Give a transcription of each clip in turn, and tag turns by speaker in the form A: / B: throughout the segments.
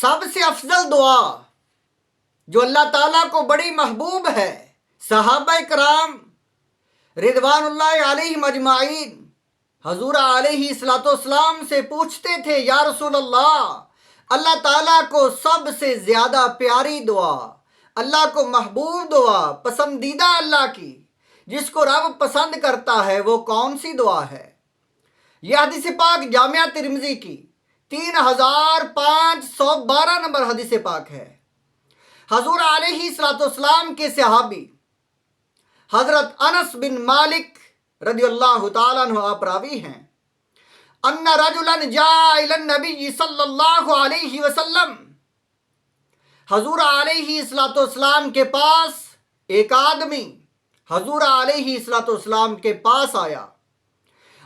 A: سب سے افضل دعا جو اللہ تعالیٰ کو بڑی محبوب ہے، صحابہ کرام رضوان اللہ علیہم اجمعین حضور علیہ الصلوۃ والسلام سے پوچھتے تھے، یا رسول اللہ تعالیٰ کو سب سے زیادہ پیاری دعا، اللہ کو محبوب دعا، پسندیدہ اللہ کی جس کو رب پسند کرتا ہے، وہ کون سی دعا ہے؟ یہ حدیث پاک جامعہ ترمذی کی 3512 نمبر حدیث پاک ہے۔ حضور علیہ الصلوۃ والسلام کے صحابی حضرت انس بن مالک رضی اللہ تعالیٰ عنہ آپ راوی ہیں، ان رجلا جاء الى النبی صلی اللہ علیہ وسلم، حضور علیہ الصلوۃ والسلام کے پاس ایک آدمی حضور علیہ الصلوۃ والسلام کے پاس آیا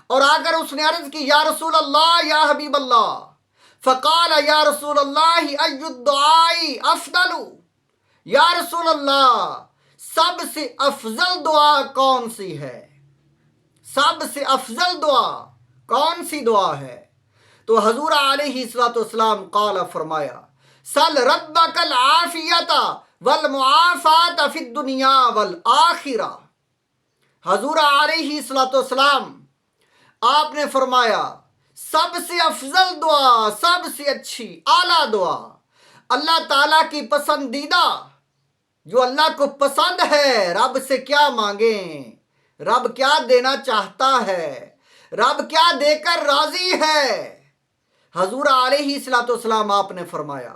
A: اور آ کر اس نے عرض کی، یا رسول اللہ، یا حبیب اللہ، فقال یا رسول اللہ ای الدعاء افضل، یا رسول اللہ سب سے افضل دعا کون سی ہے؟ سب سے افضل دعا کون سی دعا ہے؟ تو حضور علیہ الصلوۃ والسلام قال فرمایا، سل ربک العافیۃ والمعافات فی الدنیا والآخرہ۔ حضور علیہ الصلوۃ والسلام آپ نے فرمایا، سب سے افضل دعا، سب سے اچھی اعلیٰ دعا، اللہ تعالیٰ کی پسندیدہ، جو اللہ کو پسند ہے، رب سے کیا مانگیں، رب کیا دینا چاہتا ہے، رب کیا دے کر راضی ہے؟ حضور علیہ الصلوۃ والسلام آپ نے فرمایا،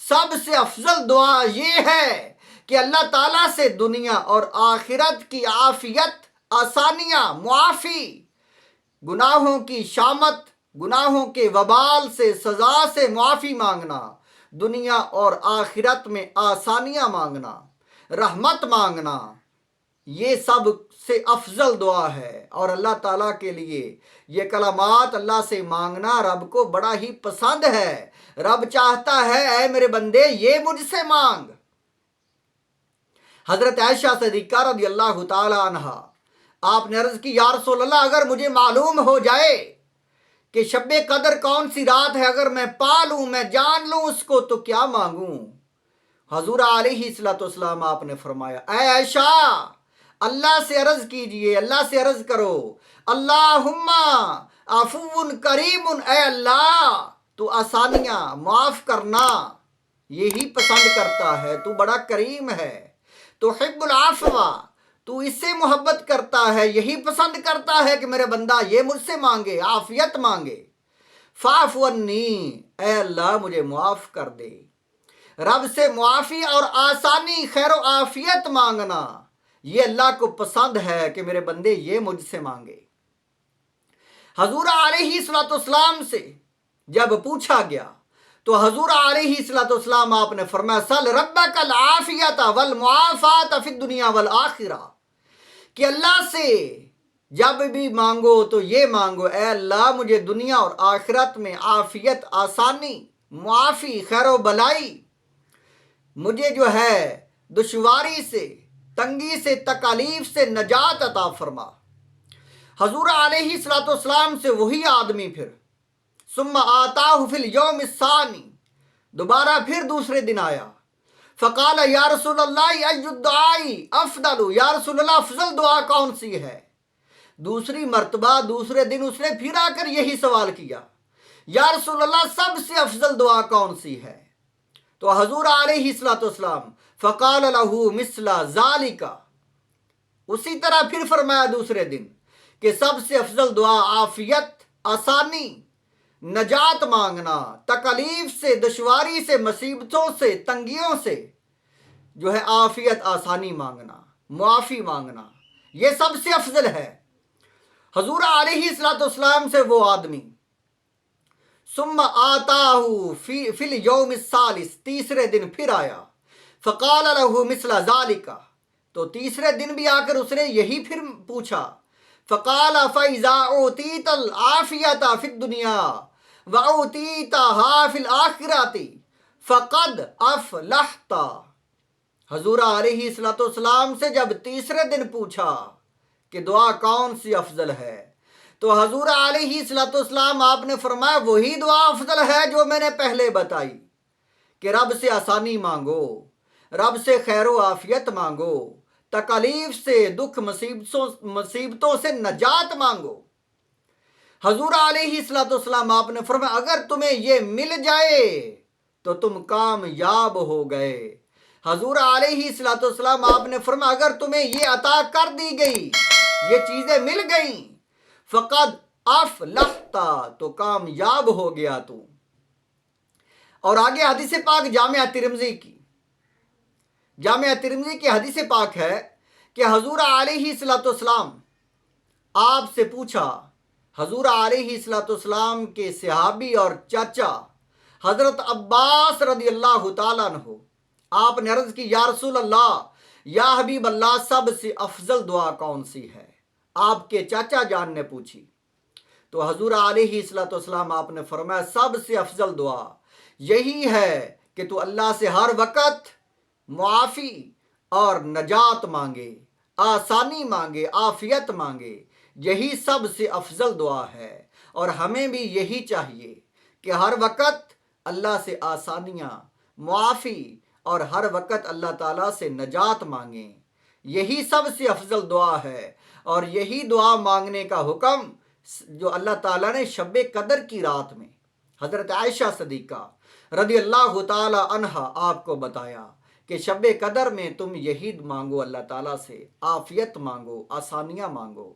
A: سب سے افضل دعا یہ ہے کہ اللہ تعالیٰ سے دنیا اور آخرت کی عافیت، آسانیاں، معافی، گناہوں کی شامت، گناہوں کے وبال سے، سزا سے معافی مانگنا، دنیا اور آخرت میں آسانیاں مانگنا، رحمت مانگنا، یہ سب سے افضل دعا ہے۔ اور اللہ تعالیٰ کے لیے یہ کلمات اللہ سے مانگنا رب کو بڑا ہی پسند ہے۔ رب چاہتا ہے، اے میرے بندے یہ مجھ سے مانگ۔ حضرت عائشہ صدیقہ رضی اللہ تعالی عنہ آپ نے عرض کی، یا رسول اللہ اگر مجھے معلوم ہو جائے کہ شب قدر کون سی رات ہے، اگر میں پا لوں، میں جان لوں اس کو، تو کیا مانگوں؟ حضور علیہ الصلوۃ والسلام آپ نے فرمایا، اے عائشہ اللہ سے عرض کیجئے، اللہ سے عرض کرو، اللہم عفو کریم، اے اللہ تو آسانیاں، معاف کرنا یہی پسند کرتا ہے، تو بڑا کریم ہے، تو حب العفو، تو اس سے محبت کرتا ہے، یہی پسند کرتا ہے کہ میرے بندہ یہ مجھ سے مانگے، عافیت مانگے، فاعف عنی، اے اللہ مجھے معاف کر دے۔ رب سے معافی اور آسانی، خیر و عافیت مانگنا یہ اللہ کو پسند ہے کہ میرے بندے یہ مجھ سے مانگے۔ حضور علیہ الصلوۃ والسلام سے جب پوچھا گیا تو حضور علیہ الصلوۃ والسلام آپ نے فرمایا، سل ربک العافیۃ والمعافات فی الدنیا والآخرہ، کہ اللہ سے جب بھی مانگو تو یہ مانگو، اے اللہ مجھے دنیا اور آخرت میں عافیت، آسانی، معافی، خیر و بلائی، مجھے جو ہے دشواری سے، تنگی سے، تکالیف سے نجات عطا فرما۔ حضور علیہ الصلوۃ والسلام سے وہی آدمی پھر ثم آتاہ فی الیوم الثانی، دوبارہ پھر دوسرے دن آیا، فقال یا رسول اللہ ای الدعاء افضل، یا رسول اللہ افضل دعا کون سی ہے؟ دوسری مرتبہ دوسرے دن اس نے پھر آ کر یہی سوال کیا، یا رسول اللہ سب سے افضل دعا کون سی ہے؟ تو حضور علیہ الصلوۃ والسلام فقال له مثل ذالک، اسی طرح پھر فرمایا دوسرے دن کہ سب سے افضل دعا عافیت، آسانی، نجات مانگنا، تکلیف سے، دشواری سے، مصیبتوں سے، تنگیوں سے جو ہے عافیت، آسانی مانگنا، معافی مانگنا، یہ سب سے افضل ہے۔ حضور علیہ الصلوۃ والسلام سے وہ آدمی ثم آتاہ فی الیوم الثالث، تیسرے دن پھر آیا، فقال له مثل ذالک، تو تیسرے دن بھی آ کر اس نے یہی پھر پوچھا، فقال فَإِذَا أُوتِيتَ الْعَافِيَةَ فِي الدُّنْيَا وَأُوتِيتَهَا فِي الْآخِرَةِ فَقَدْ أَفْلَحْتَ۔ حضور علیہ الصلوۃ والسلام سے جب تیسرے دن پوچھا کہ دعا کون سی افضل ہے، تو حضور علیہ الصلوۃ والسلام آپ نے فرمایا وہی دعا افضل ہے جو میں نے پہلے بتائی، کہ رب سے آسانی مانگو، رب سے خیر و عافیت مانگو، تکالیف سے، دکھ مصیبتوں سے نجات مانگو۔ حضور علیہ الصلوۃ والسلام آپ نے فرمایا اگر تمہیں یہ مل جائے تو تم کامیاب ہو گئے۔ حضور علیہ الصلوۃ والسلام آپ نے فرمایا اگر تمہیں یہ عطا کر دی گئی، یہ چیزیں مل گئیں، فقد افلحتا، تو کامیاب ہو گیا تو۔ اور آگے حدیث پاک جامعہ ترمذی کی، جامعہ ترمذی کی حدیث پاک ہے کہ حضور علیہ الصلوۃ والسلام آپ سے پوچھا، حضور علیہ الصلوۃ والسلام کے صحابی اور چاچا حضرت عباس رضی اللہ تعالیٰ عنہ، آپ نے عرض کی یا رسول اللہ، یا حبیب اللہ، سب سے افضل دعا کون سی ہے؟ آپ کے چاچا جان نے پوچھی تو حضور علیہ الصلوۃ والسلام آپ نے فرمایا سب سے افضل دعا یہی ہے کہ تو اللہ سے ہر وقت معافی اور نجات مانگے، آسانی مانگے، عافیت مانگے، یہی سب سے افضل دعا ہے۔ اور ہمیں بھی یہی چاہیے کہ ہر وقت اللہ سے آسانیاں، معافی اور ہر وقت اللہ تعالیٰ سے نجات مانگیں، یہی سب سے افضل دعا ہے۔ اور یہی دعا مانگنے کا حکم جو اللہ تعالیٰ نے شب قدر کی رات میں حضرت عائشہ صدیقہ رضی اللہ تعالی عنہا آپ کو بتایا کہ شب قدر میں تم یہی مانگو، اللہ تعالیٰ سے عافیت مانگو، آسانیاں مانگو۔